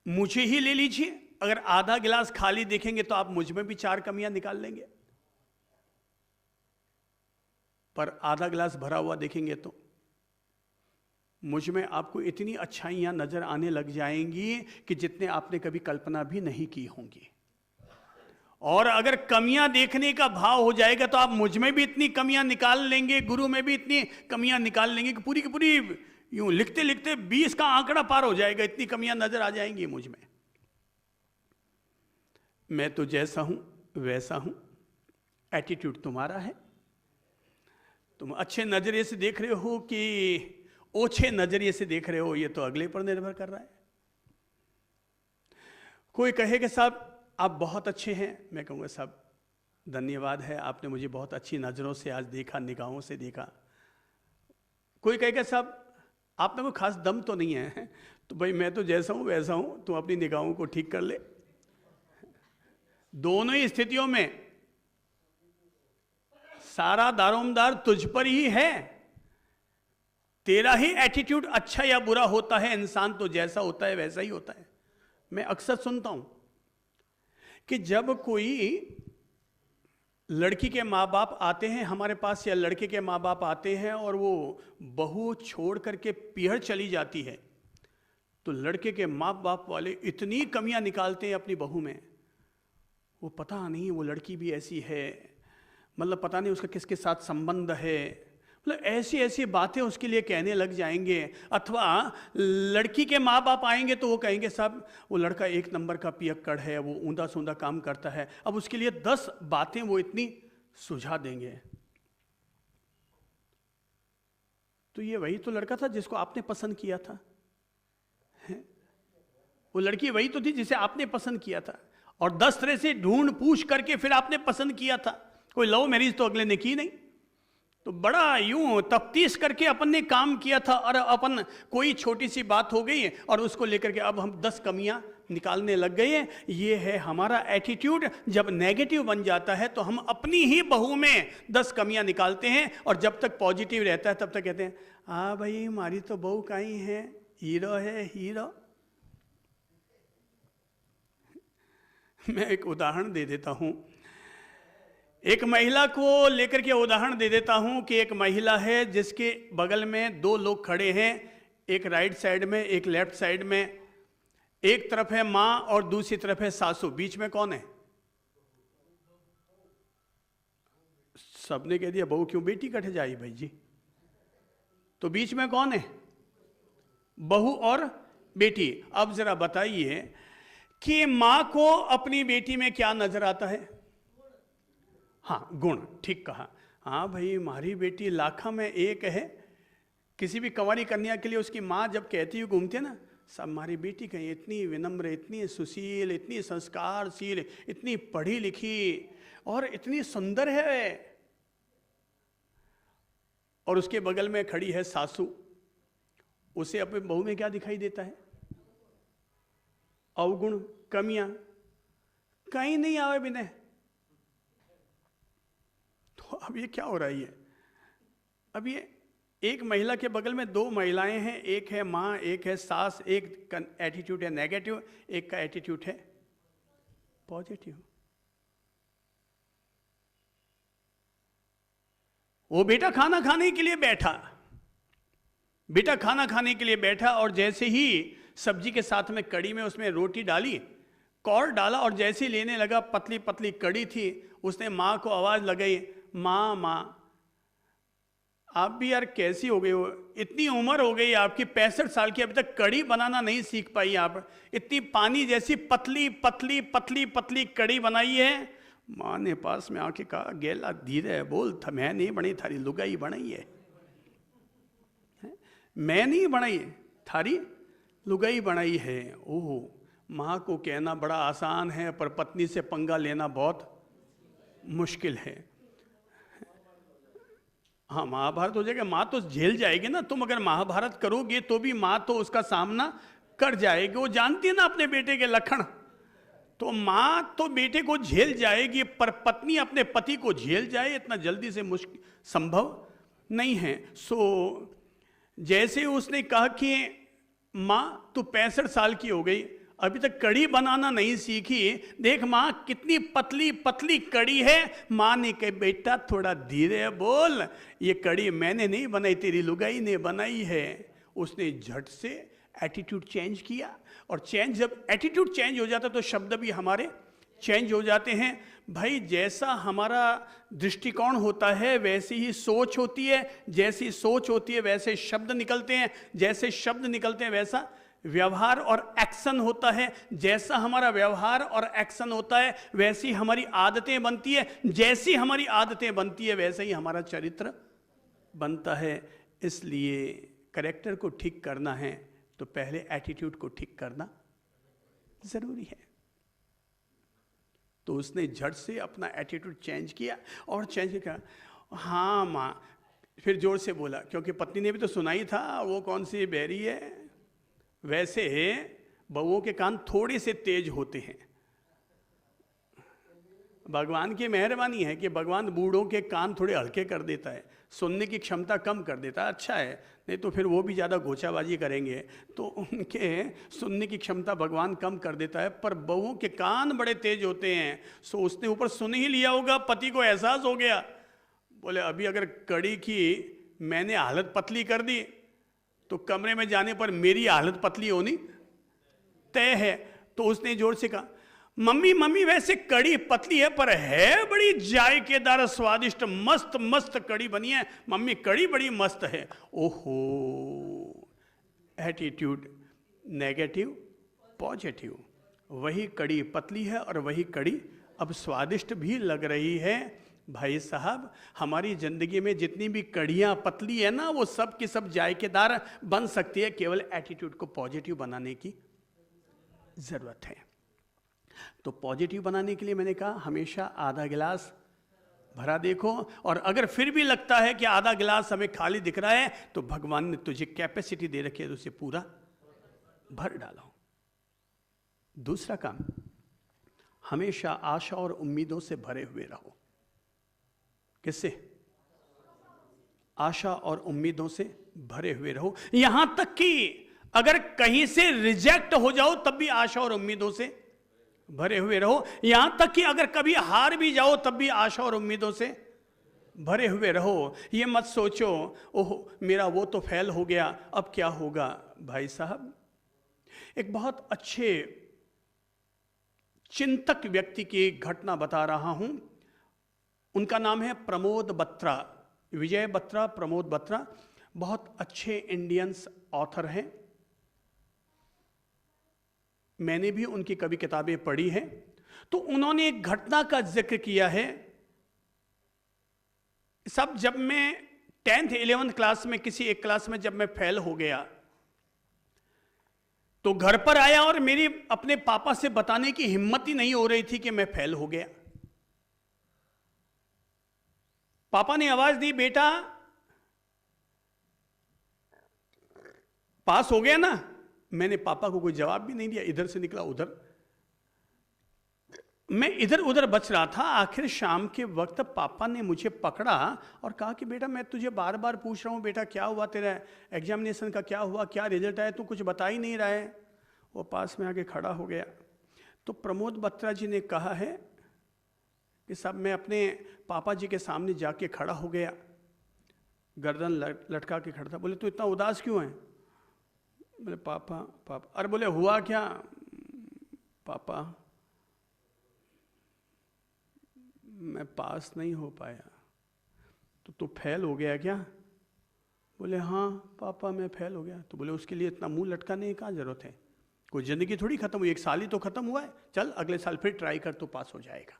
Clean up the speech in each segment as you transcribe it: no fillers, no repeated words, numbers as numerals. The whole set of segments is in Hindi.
मुझे ही ले लीजिए, अगर आधा गिलास खाली देखेंगे तो आप मुझ में भी 4 कमियां निकाल लेंगे, पर आधा गिलास भरा हुआ देखेंगे तो मुझ में आपको इतनी अच्छाइयां नजर आने लग जाएंगी कि जितने आपने कभी कल्पना भी नहीं की होंगी। और अगर कमियां देखने का भाव हो जाएगा तो आप मुझ में भी इतनी कमियां निकाल लेंगे, गुरु में भी इतनी कमियां निकाल लेंगे कि पूरी की पूरी यूं लिखते लिखते 20 का आंकड़ा पार हो जाएगा, इतनी कमियां नजर आ जाएंगी मुझ में। मैं तो जैसा हूं वैसा हूं, एटीट्यूड तुम्हारा है। तुम अच्छे नजरिए से देख रहे हो कि ओछे नजरिए से देख रहे हो, ये तो अगले पर निर्भर कर रहा है। कोई कहे कि साहब आप बहुत अच्छे हैं, मैं कहूँगा साहब धन्यवाद है, आपने मुझे बहुत अच्छी नज़रों से आज देखा, निगाहों से देखा। कोई कहेगा साहब आप में कोई खास दम तो नहीं है, तो भाई मैं तो जैसा हूँ वैसा हूँ, तुम अपनी निगाहों को ठीक कर ले। दोनों ही स्थितियों में सारा दारोमदार तुझ पर ही है। तेरा ही एटीट्यूड अच्छा या बुरा होता है, इंसान तो जैसा होता है वैसा ही होता है। मैं अक्सर सुनता हूं कि जब कोई लड़की के माँ बाप आते हैं हमारे पास, या लड़के के माँ बाप आते हैं और वो बहू छोड़ करके पीहर चली जाती है, तो लड़के के माँ बाप वाले इतनी कमियां निकालते हैं अपनी बहू में, वो पता नहीं वो लड़की भी ऐसी है, मतलब पता नहीं उसका किसके साथ संबंध है, मतलब ऐसी ऐसी बातें उसके लिए कहने लग जाएंगे। अथवा लड़की के माँ बाप आएंगे तो वो कहेंगे साहब वो लड़का 1 नंबर का पियक्कड़ है, वो ऊंधा सूंधा काम करता है। अब उसके लिए 10 बातें वो इतनी सुझा देंगे। तो ये वही तो लड़का था जिसको आपने पसंद किया था, वो लड़की वही तो थी जिसे आपने पसंद किया था, और 10 तरह से ढूंढ पूछ करके फिर आपने पसंद किया था। कोई लव मैरिज तो अगले ने की नहीं, तो बड़ा यूं तफ्तीश करके अपन ने काम किया था, और अपन कोई छोटी सी बात हो गई और उसको लेकर के अब हम 10 कमियां निकालने लग गए हैं। ये है हमारा एटीट्यूड। जब नेगेटिव बन जाता है तो हम अपनी ही बहू में 10 कमियां निकालते हैं, और जब तक पॉजिटिव रहता है तब तक कहते हैं हाँ भाई हमारी तो बहू कहीं है, हीरो है हीरो। मैं एक उदाहरण दे देता हूं, एक महिला को लेकर के उदाहरण दे देता हूं कि एक महिला है जिसके बगल में 2 लोग खड़े हैं, एक राइट साइड में एक लेफ्ट साइड में। एक तरफ है मां और दूसरी तरफ है सासू, बीच में कौन है? सबने कह दिया बहू क्यों, बेटी कट जाए भाई जी। तो बीच में कौन है? बहू और बेटी। अब जरा बताइए कि मां को अपनी बेटी में क्या नजर आता है? हाँ गुण, ठीक कहा। हाँ भाई हमारी बेटी लाखों में एक है। किसी भी कंवारी कन्या के लिए उसकी माँ जब कहती हुई घूमती है ना, सब हमारी बेटी कहीं इतनी विनम्र, इतनी सुशील, इतनी संस्कारशील, इतनी पढ़ी लिखी और इतनी सुंदर है। और उसके बगल में खड़ी है सासू, उसे अपने बहू में क्या दिखाई देता है? अवगुण, कमियां कहीं नहीं आवे बिना। तो अब ये क्या हो रहा है? अब ये एक महिला के बगल में 2 महिलाएं हैं, एक है मां, एक है सास। एक का एटीट्यूड है नेगेटिव, एक का एटीट्यूड है पॉजिटिव। वो बेटा खाना खाने के लिए बैठा, बेटा खाना खाने के लिए बैठा, और जैसे ही सब्जी के साथ में कड़ी में उसमें रोटी डाली, कौर डाला, और जैसे ही लेने लगा, पतली पतली कड़ी थी, उसने मां को आवाज लगाई, मां मां आप भी यार कैसी हो गई हो, इतनी उम्र हो गई आपकी 65 साल की, अभी तक कड़ी बनाना नहीं सीख पाई आप, इतनी पानी जैसी पतली पतली पतली पतली कड़ी बनाई है। माँ ने पास में आके कहा गेला धीरे बोल, था मैं नहीं बनी, थारी लुगाई बनाई है। मैं नहीं बनाई, थारी लुगाई बनाई है। ओह, माँ को कहना बड़ा आसान है, पर पत्नी से पंगा लेना बहुत मुश्किल है। हाँ महाभारत हो जाएगा, माँ तो झेल जाएगी ना। तुम अगर महाभारत करोगे तो भी माँ तो उसका सामना कर जाएगी, वो जानती है ना अपने बेटे के लक्षण। तो माँ तो बेटे को झेल जाएगी, पर पत्नी अपने पति को झेल जाए इतना जल्दी से मुश्किल संभव नहीं है। सो जैसे उसने कहा कि माँ तू 65 साल की हो गई, अभी तक कड़ी बनाना नहीं सीखी, देख माँ कितनी पतली पतली कड़ी है। माँ ने कहा बेटा थोड़ा धीरे बोल, ये कड़ी मैंने नहीं बनाई, तेरी लुगाई ने बनाई है। उसने झट से एटीट्यूड चेंज किया, और जब एटीट्यूड चेंज हो जाता तो शब्द भी हमारे चेंज हो जाते हैं। भाई जैसा हमारा दृष्टिकोण होता है वैसी ही सोच होती है, जैसी सोच होती है वैसे शब्द निकलते हैं, जैसे शब्द निकलते हैं वैसा व्यवहार और एक्शन होता है, जैसा हमारा व्यवहार और एक्शन होता है वैसी हमारी आदतें बनती है, जैसी हमारी आदतें बनती है वैसे ही हमारा चरित्र बनता है। इसलिए कैरेक्टर को ठीक करना है तो पहले एटीट्यूड को ठीक करना जरूरी है। तो उसने झट से अपना एटीट्यूड चेंज किया, और चेंज किया, हाँ माँ, फिर जोर से बोला, क्योंकि पत्नी ने भी तो सुना ही था वो कौन सी बैरी है। वैसे बहुओं के कान थोड़े से तेज होते हैं, भगवान की मेहरबानी है कि भगवान बूढ़ों के कान थोड़े हल्के कर देता है, सुनने की क्षमता कम कर देता है। अच्छा है, नहीं तो फिर वो भी ज़्यादा घोचाबाजी करेंगे तो उनके सुनने की क्षमता भगवान कम कर देता है। पर बहुओं के कान बड़े तेज होते हैं, सो उसने ऊपर सुन ही लिया होगा, पति को एहसास हो गया। बोले अभी अगर कड़ी की मैंने हालत पतली कर दी तो कमरे में जाने पर मेरी हालत पतली होनी तय है। तो उसने जोर से कहा मम्मी मम्मी वैसे कड़ी पतली है पर है बड़ी जायकेदार स्वादिष्ट, मस्त मस्त कड़ी बनी है मम्मी, कड़ी बड़ी मस्त है। ओहो, एटीट्यूड नेगेटिव पॉजिटिव, वही कड़ी पतली है और वही कड़ी अब स्वादिष्ट भी लग रही है। भाई साहब हमारी जिंदगी में जितनी भी कड़ियाँ पतली है ना वो सब की सब जायकेदार बन सकती है, केवल एटीट्यूड को पॉजिटिव बनाने की जरूरत है। तो पॉजिटिव बनाने के लिए मैंने कहा हमेशा आधा गिलास भरा देखो, और अगर फिर भी लगता है कि आधा गिलास हमें खाली दिख रहा है तो भगवान ने तुझे कैपेसिटी दे रखी है तो उसे पूरा भर डालो। दूसरा काम, हमेशा आशा और उम्मीदों से भरे हुए रहो। किससे? आशा और उम्मीदों से भरे हुए रहो, यहां तक कि अगर कहीं से रिजेक्ट हो जाओ तब भी आशा और उम्मीदों से भरे हुए रहो। यहां तक कि अगर कभी हार भी जाओ तब भी आशा और उम्मीदों से भरे हुए रहो। ये मत सोचो ओह मेरा वो तो फेल हो गया अब क्या होगा। भाई साहब एक बहुत अच्छे चिंतक व्यक्ति की घटना बता रहा हूं, उनका नाम है प्रमोद बत्रा, विजय बत्रा, प्रमोद बत्रा, बहुत अच्छे इंडियंस ऑथर हैं। मैंने भी उनकी कभी किताबें पढ़ी हैं। तो उन्होंने एक घटना का जिक्र किया है। सब जब मैं 10th 11th क्लास में किसी एक क्लास में जब मैं फेल हो गया तो घर पर आया और मेरी अपने पापा से बताने की हिम्मत ही नहीं हो रही थी कि मैं फेल हो गया। पापा ने आवाज दी बेटा पास हो गया ना। मैंने पापा को कोई जवाब भी नहीं दिया, इधर से निकला उधर, मैं इधर उधर बच रहा था। आखिर शाम के वक्त पापा ने मुझे पकड़ा और कहा कि बेटा मैं तुझे बार बार पूछ रहा हूं बेटा क्या हुआ, तेरा एग्जामिनेशन का क्या हुआ, क्या रिजल्ट आया, तू कुछ बता ही नहीं रहा है। वो पास में आके खड़ा हो गया। तो प्रमोद बत्रा जी ने कहा है कि साहब मैं अपने पापा जी के सामने जाके खड़ा हो गया, गर्दन लटका के खड़ा था। बोले तू इतना उदास क्यों है? बोले पापा पापा। अरे बोले हुआ क्या? पापा मैं पास नहीं हो पाया। तो तू फेल हो गया क्या? बोले हाँ पापा मैं फेल हो गया। तो बोले उसके लिए इतना मुंह लटकाने की क्या जरूरत है, कोई जिंदगी थोड़ी खत्म हुई, एक साल ही तो खत्म हुआ है, चल अगले साल फिर ट्राई कर तो पास हो जाएगा।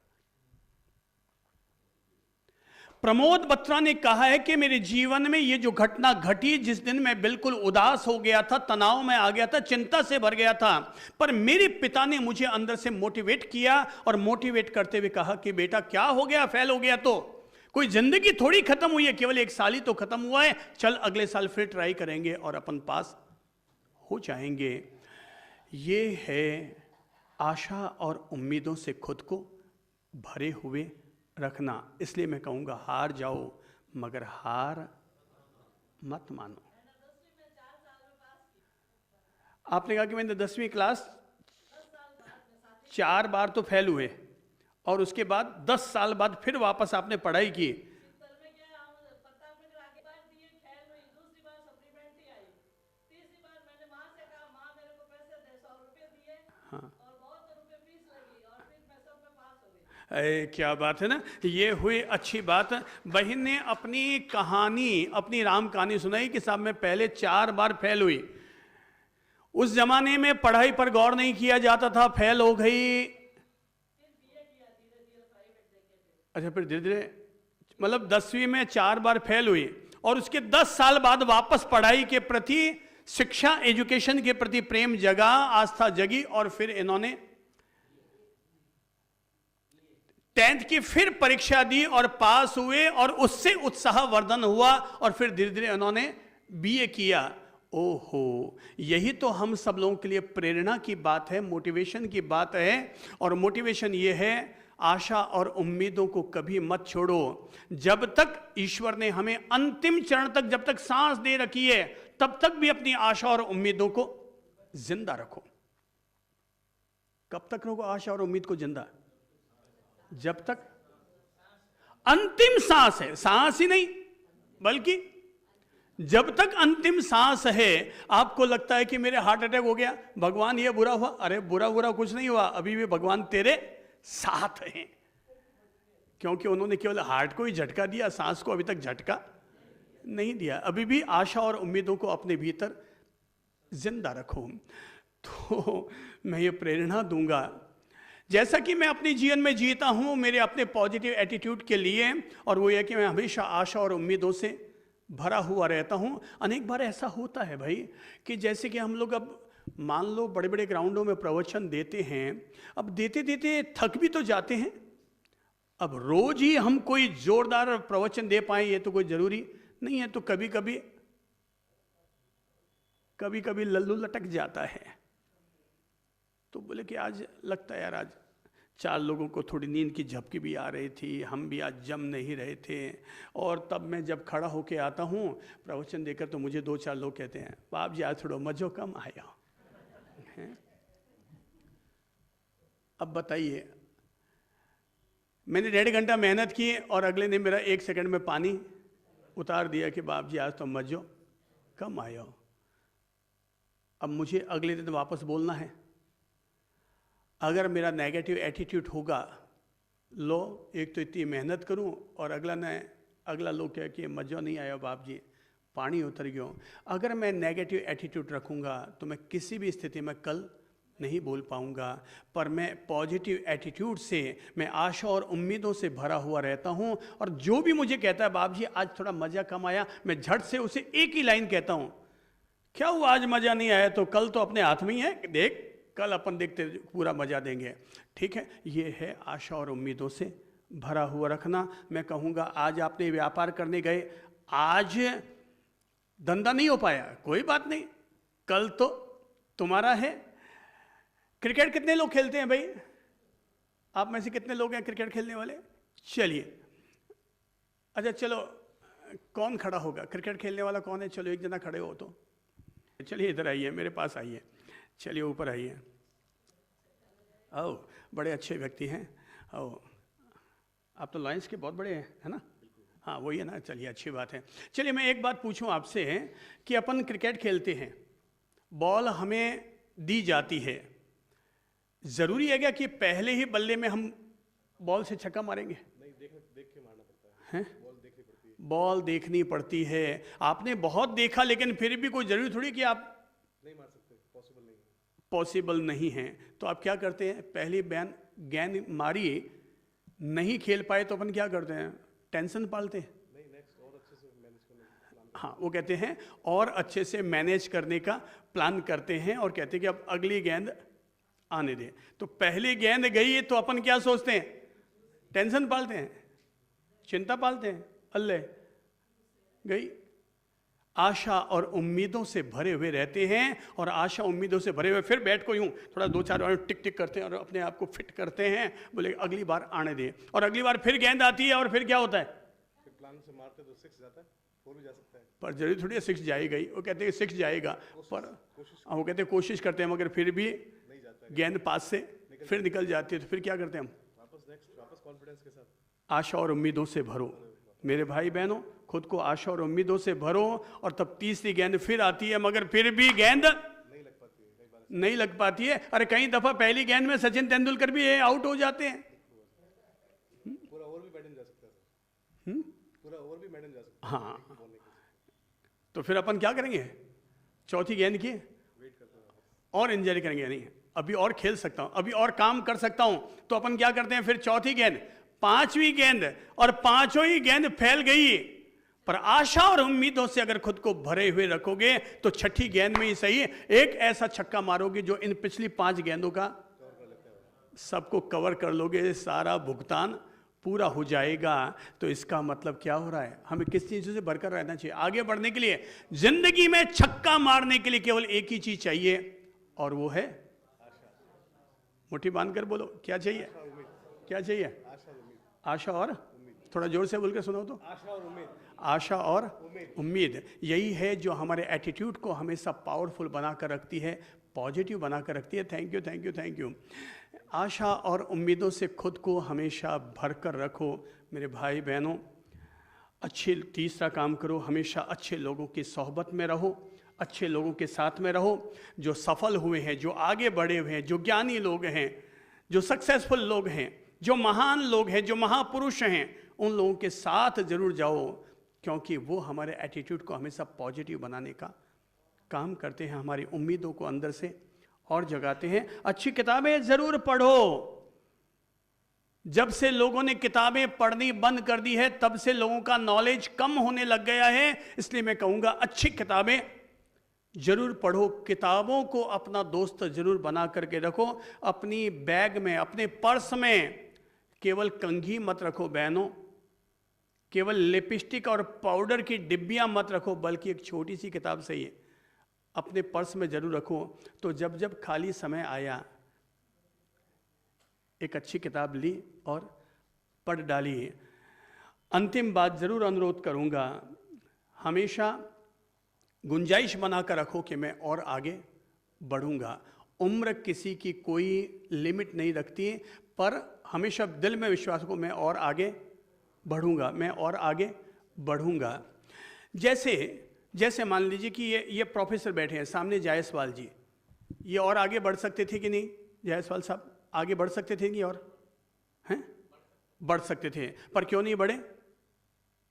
प्रमोद बत्रा ने कहा है कि मेरे जीवन में ये जो घटना घटी, जिस दिन मैं बिल्कुल उदास हो गया था, तनाव में आ गया था, चिंता से भर गया था, पर मेरे पिता ने मुझे अंदर से मोटिवेट किया और मोटिवेट करते हुए कहा कि बेटा क्या हो गया, फेल हो गया तो कोई जिंदगी थोड़ी खत्म हुई है, केवल एक साल ही तो खत्म हुआ है, चल अगले साल फिर ट्राई करेंगे और अपन पास हो जाएंगे। ये है आशा और उम्मीदों से खुद को भरे हुए रखना। इसलिए मैं कहूंगा हार जाओ मगर हार मत मानो। आपने कहा कि मैंने 10वीं क्लास 4 बार तो फेल हुए और उसके बाद 10 साल बाद फिर वापस आपने पढ़ाई की। हाँ, अरे क्या बात है ना, ये हुई अच्छी बात। बहन ने अपनी कहानी, अपनी राम कहानी सुनाई कि साहब मैं पहले 4 बार फेल हुई। उस जमाने में पढ़ाई पर गौर नहीं किया जाता था, फेल हो गई। अच्छा, फिर धीरे धीरे मतलब 10वीं में 4 बार फेल हुई और उसके 10 साल बाद वापस पढ़ाई के प्रति, शिक्षा एजुकेशन के प्रति प्रेम जगा, आस्था जगी और फिर इन्होंने 10th की फिर परीक्षा दी और पास हुए और उससे उत्साहवर्धन हुआ और फिर धीरे धीरे उन्होंने बीए किया। ओहो, यही तो हम सब लोगों के लिए प्रेरणा की बात है, मोटिवेशन की बात है। और मोटिवेशन ये है, आशा और उम्मीदों को कभी मत छोड़ो। जब तक ईश्वर ने हमें अंतिम चरण तक जब तक सांस दे रखी है, तब तक भी अपनी आशा और उम्मीदों को जिंदा रखो। कब तक रखो आशा और उम्मीद को जिंदा? जब तक अंतिम सांस है, सांस ही नहीं बल्कि जब तक अंतिम सांस है। आपको लगता है कि मेरे हार्ट अटैक हो गया, भगवान ये बुरा हुआ, अरे बुरा कुछ नहीं हुआ, अभी भी भगवान तेरे साथ हैं, क्योंकि उन्होंने केवल हार्ट को ही झटका दिया, सांस को अभी तक झटका नहीं दिया। अभी भी आशा और उम्मीदों को अपने भीतर जिंदा रखो। तो मैं ये प्रेरणा दूंगा, जैसा कि मैं अपने जीवन में जीता हूं, मेरे अपने पॉजिटिव एटीट्यूड के लिए, और वो ये कि मैं हमेशा आशा और उम्मीदों से भरा हुआ रहता हूं। अनेक बार ऐसा होता है भाई कि जैसे कि हम लोग अब मान लो बड़े बड़े ग्राउंडों में प्रवचन देते हैं, अब देते देते थक भी तो जाते हैं। अब रोज ही हम कोई जोरदार प्रवचन दे पाए ये तो कोई जरूरी नहीं है, तो कभी कभी लल्लू लटक जाता है। तो बोले कि आज लगता है यार, आज 4 लोगों को थोड़ी नींद की झपकी भी आ रही थी, हम भी आज जम नहीं रहे थे। और तब मैं जब खड़ा होके आता हूँ प्रवचन देकर, तो मुझे 2-4 लोग कहते हैं, बाप जी आज थोड़ा मजो कम आया है। अब बताइए, मैंने 1.5 घंटा मेहनत की और अगले दिन मेरा 1 सेकंड में पानी उतार दिया कि बाप जी आज तो मजो कम आया। अब मुझे अगले दिन वापस बोलना है। अगर मेरा नेगेटिव एटीट्यूड होगा, लो एक तो इतनी मेहनत करूं और अगला लोग कहे कि मज़ा नहीं आया बाप जी, पानी उतर गया। अगर मैं नेगेटिव एटीट्यूड रखूंगा तो मैं किसी भी स्थिति में कल नहीं बोल पाऊंगा। पर मैं पॉजिटिव एटीट्यूड से, मैं आशा और उम्मीदों से भरा हुआ रहता हूं, और जो भी मुझे कहता है बाप जी आज थोड़ा मज़ा कम आया, मैं झट से उसे एक ही लाइन कहता हूं, क्या हुआ आज मज़ा नहीं आया, तो कल तो अपने हाथ में ही है, देख कल अपन देखते पूरा मजा देंगे। ठीक है, ये है आशा और उम्मीदों से भरा हुआ रखना। मैं कहूँगा आज आपने व्यापार करने गए, आज धंधा नहीं हो पाया, कोई बात नहीं, कल तो तुम्हारा है। क्रिकेट कितने लोग खेलते हैं भाई? आप में से कितने लोग हैं क्रिकेट खेलने वाले? चलिए, अच्छा चलो, कौन खड़ा होगा? क्रिकेट खेलने वाला कौन है? चलो एक जना खड़े हो तो चलिए इधर आइए, मेरे पास आइए, चलिए ऊपर आइए। आओ, बड़े अच्छे व्यक्ति हैं। आओ, आप तो लॉयंस के बहुत बड़े हैं, है ना? हाँ वही है ना, चलिए अच्छी बात है। चलिए मैं एक बात पूछूं आपसे कि अपन क्रिकेट खेलते हैं, बॉल हमें दी जाती है, ज़रूरी है क्या कि पहले ही बल्ले में हम बॉल से छक्का मारेंगे? नहीं, देख के मारना पड़ता है। बॉल देखनी पड़ती है। बॉल देखनी पड़ती है। आपने बहुत देखा, लेकिन फिर भी कोई ज़रूरी थोड़ी कि आप नहीं मार सकते, पॉसिबल नहीं है। पॉसिबल नहीं है, तो आप क्या करते हैं? पहली गेंद मारी, नहीं खेल पाए तो अपन क्या करते हैं? टेंशन पालते हैं। नहीं, नेक्स्ट और अच्छे से मैनेज करने का प्लान। हाँ, वो कहते हैं और अच्छे से मैनेज करने का प्लान करते हैं और कहते हैं कि अब अगली गेंद आने दें। तो पहली गेंद गई तो अपन क्या सोचते हैं? टेंशन पालते हैं, चिंता पालते हैं, अल्ले गई। आशा और उम्मीदों से भरे हुए रहते हैं, और आशा उम्मीदों से भरे हुए फिर बैठ को यूं थोड़ा 2-4 बार टिक टिक करते हैं और अपने आप को फिट करते हैं, बोले अगली बार आने दें। और अगली बार फिर गेंद आती है और फिर क्या होता है? फिर प्लान से मारते तो 6 जाता है, 4 भी जा सकता है। पर जरूरी थोड़ी 6 जाएगा ही, वो कहते हैं 6 जाएगा, पर वो कहते हैं कोशिश करते हैं मगर फिर भी नहीं जाता है, गेंद पास से फिर निकल जाती है, तो फिर क्या करते हैं हम? वापस कॉन्फिडेंस के साथ आशा और उम्मीदों से भरो। मेरे भाई बहनों, खुद को आशा और उम्मीदों से भरो, और तब तीसरी गेंद फिर आती है, मगर फिर भी गेंद नहीं लग पाती है, कई बार नहीं लग पाती है। अरे कई दफा पहली गेंद में सचिन तेंदुलकर भी आउट हो जाते हैं। पूरा ओवर भी बैटिंग जा सकता है सर, पूरा ओवर भी बैटिंग जा सकता है हाँ, बोलने के तो फिर अपन क्या करेंगे? चौथी गेंद की वेट करते हैं। और इंजरी करेंगे, नहीं अभी और खेल सकता हूं, अभी और काम कर सकता हूं, तो अपन क्या करते हैं? फिर चौथी गेंद, पांचवी गेंद, और पांचों ही गेंद फैल गई। पर आशा और उम्मीदों से अगर खुद को भरे हुए रखोगे तो छठी गेंद में ही सही एक ऐसा छक्का मारोगे जो इन पिछली 5 गेंदों का सबको कवर कर लोगे, सारा भुगतान पूरा हो जाएगा। तो इसका मतलब क्या हो रहा है? हमें किस चीज़ों से भरकर रहना चाहिए? आगे बढ़ने के लिए, जिंदगी में छक्का मारने के लिए केवल एक ही चीज चाहिए, और वो है मुट्ठी बांधकर बोलो, क्या चाहिए? क्या चाहिए? आशा और, थोड़ा जोर से बोल के सुनाओ तो। आशा और उम्मीद, आशा और उम्मीद, यही है जो हमारे एटीट्यूड को हमेशा पावरफुल बनाकर रखती है, पॉजिटिव बनाकर रखती है। Thank you, thank you, thank you. आशा और उम्मीदों से खुद को हमेशा भरकर रखो मेरे भाई बहनों। अच्छे, तीसरा काम करो, हमेशा अच्छे लोगों की सोहबत में रहो, अच्छे लोगों के साथ में रहो, जो सफल हुए हैं, जो आगे बढ़े हुए हैं, जो ज्ञानी लोग हैं, जो सक्सेसफुल लोग हैं, जो महान लोग हैं, जो महापुरुष हैं, उन लोगों के साथ जरूर जाओ, क्योंकि वो हमारे एटीट्यूड को हमेशा पॉजिटिव बनाने का काम करते हैं, हमारी उम्मीदों को अंदर से और जगाते हैं। अच्छी किताबें जरूर पढ़ो। जब से लोगों ने किताबें पढ़नी बंद कर दी है, तब से लोगों का नॉलेज कम होने लग गया है। इसलिए मैं कहूंगा अच्छी किताबें जरूर पढ़ो, किताबों को अपना दोस्त जरूर बना करके रखो। अपनी बैग में, अपने पर्स में केवल कंघी मत रखो बहनों, केवल लिपस्टिक और पाउडर की डिब्बियां मत रखो, बल्कि एक छोटी सी किताब सही है अपने पर्स में जरूर रखो। तो जब जब खाली समय आया, एक अच्छी किताब ली और पढ़ डाली। अंतिम बात जरूर अनुरोध करूंगा, हमेशा गुंजाइश बनाकर रखो कि मैं और आगे बढ़ूंगा। उम्र किसी की कोई लिमिट नहीं रखती, पर हमेशा दिल में विश्वास को मैं और आगे बढ़ूंगा, मैं और आगे बढ़ूंगा। जैसे मान लीजिए कि ये प्रोफेसर बैठे हैं सामने, जायसवाल जी, ये और आगे बढ़ सकते थे कि नहीं? जायसवाल साहब आगे बढ़ सकते थे कि और हैं? बढ़ सकते थे, पर क्यों नहीं बढ़े?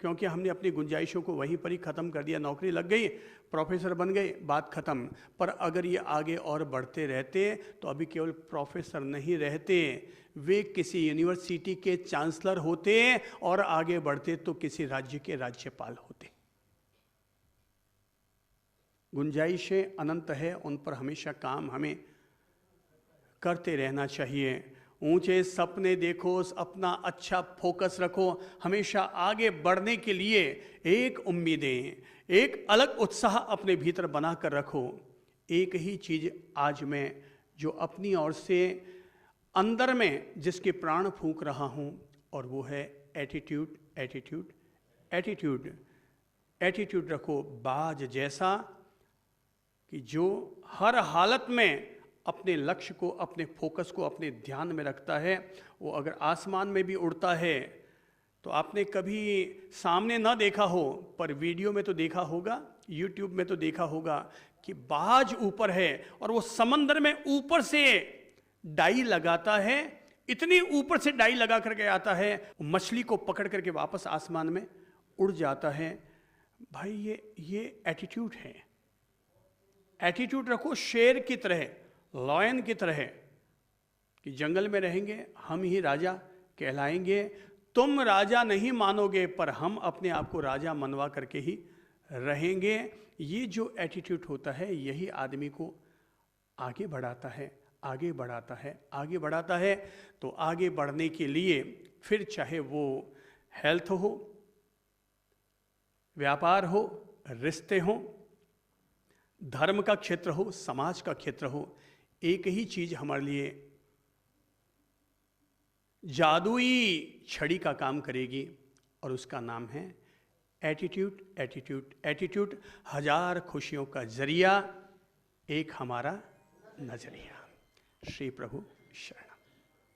क्योंकि हमने अपनी गुंजाइशों को वहीं पर ही ख़त्म कर दिया। नौकरी लग गई, प्रोफेसर बन गए, बात ख़त्म। पर अगर ये आगे और बढ़ते रहते तो अभी केवल प्रोफेसर नहीं रहते, वे किसी यूनिवर्सिटी के चांसलर होते, और आगे बढ़ते तो किसी राज्य के राज्यपाल होते। गुंजाइशें अनंत है, उन पर हमेशा काम हमें करते रहना चाहिए। ऊंचे सपने देखो, अपना अच्छा फोकस रखो, हमेशा आगे बढ़ने के लिए एक उम्मीदें, एक अलग उत्साह अपने भीतर बनाकर रखो। एक ही चीज आज मैं जो अपनी ओर से अंदर में जिसके प्राण फूंक रहा हूं, और वो है एटीट्यूड, एटीट्यूड, एटीट्यूड। एटीट्यूड रखो बाज जैसा, कि जो हर हालत में अपने लक्ष्य को, अपने फोकस को अपने ध्यान में रखता है। वो अगर आसमान में भी उड़ता है तो आपने कभी सामने ना देखा हो, पर वीडियो में तो देखा होगा, यूट्यूब में तो देखा होगा कि बाज ऊपर है और वो समंदर में ऊपर से डाई लगाता है, इतनी ऊपर से डाई लगा करके आता है, मछली को पकड़ करके वापस आसमान में उड़ जाता है। भाई ये एटीट्यूड है। एटीट्यूड रखो शेर की तरह, लॉयन की तरह, कि जंगल में रहेंगे हम ही राजा कहलाएंगे। तुम राजा नहीं मानोगे, पर हम अपने आप को राजा मनवा करके ही रहेंगे। ये जो एटीट्यूड होता है, यही आदमी को आगे बढ़ाता है, आगे बढ़ाता है, आगे बढ़ाता है। तो आगे बढ़ने के लिए फिर चाहे वो हेल्थ हो, व्यापार हो, रिश्ते हो, धर्म का क्षेत्र हो, समाज का क्षेत्र हो, एक ही चीज हमारे लिए जादुई छड़ी का काम करेगी, और उसका नाम है एटीट्यूड, एटीट्यूड, एटीट्यूड। 1000 खुशियों का जरिया, एक हमारा नजरिया। श्री प्रभु शरण।